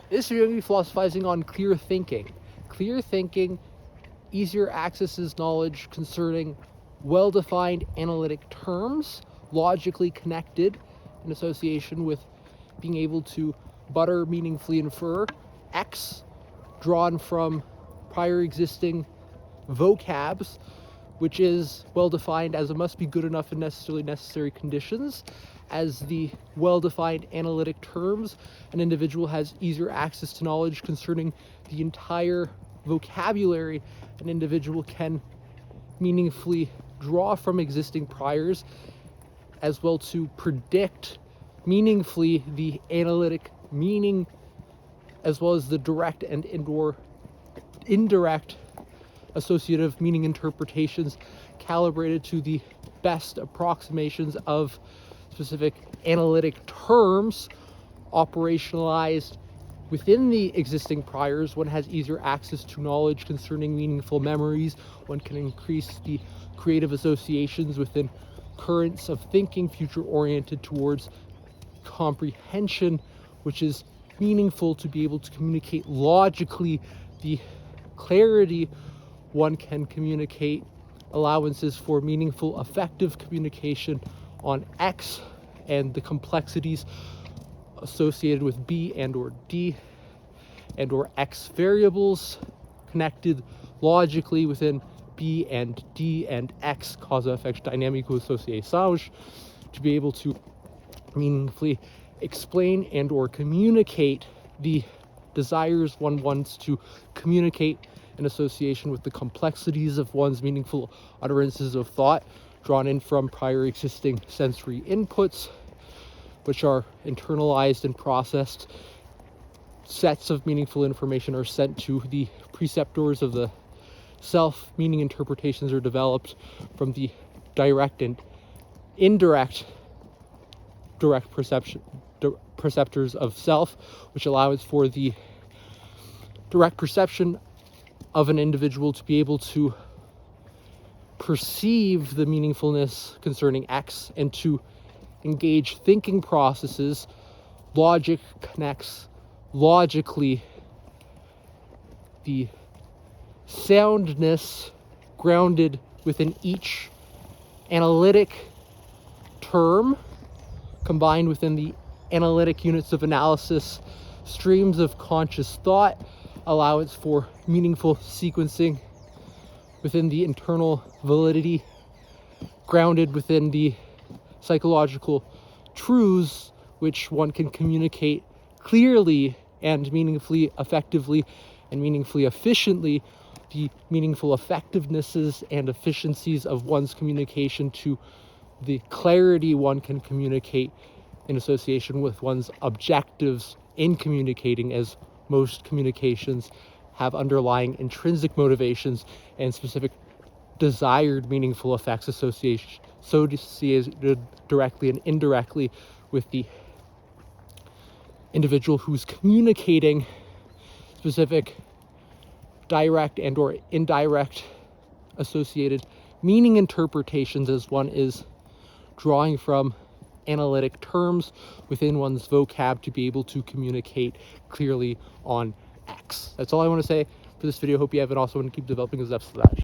This video, we're going to be philosophizing on clear thinking. Clear thinking easier accesses knowledge concerning well-defined analytic terms, logically connected in association with being able to better meaningfully infer X drawn from prior existing vocabs, which is well-defined as it must be good enough in necessary conditions. As the well-defined analytic terms, an individual has easier access to knowledge concerning the entire vocabulary an individual can meaningfully draw from existing priors, as well to predict meaningfully the analytic meaning, as well as the direct and indirect associative meaning interpretations calibrated to the best approximations of specific analytic terms operationalized within the existing priors. One has easier access to knowledge concerning meaningful memories. One can increase the creative associations within currents of thinking, future oriented towards comprehension, which is meaningful to be able to communicate logically. The clarity one can communicate, allowances for meaningful effective communication on X, and the complexities associated with B and or D and or X variables connected logically within B and D and X causa-effect dinâmico-associações to be able to meaningfully explain and or communicate the desires one wants to communicate in association with the complexities of one's meaningful utterances of thought drawn in from prior existing sensory inputs, which are internalized and processed. Sets of meaningful information are sent to the preceptors of the self. Meaning interpretations are developed from the direct and indirect perceptors of self, which allows for the direct perception of an individual to be able to perceive the meaningfulness concerning X and to engage thinking processes. Logic connects logically the soundness grounded within each analytic term, combined within the analytic units of analysis, streams of conscious thought, allowance for meaningful sequencing within the internal validity, grounded within the psychological truths which one can communicate clearly and meaningfully effectively and meaningfully efficiently. The meaningful effectivenesses and efficiencies of one's communication to the clarity one can communicate in association with one's objectives in communicating, as most communications have underlying intrinsic motivations and specific desired meaningful effects associated directly and indirectly with the individual who's communicating specific direct and or indirect associated meaning interpretations, as one is drawing from analytic terms within one's vocab to be able to communicate clearly on X. That's all I want to say for this video. Hope you have an awesome one. Keep developing as acepçãodades.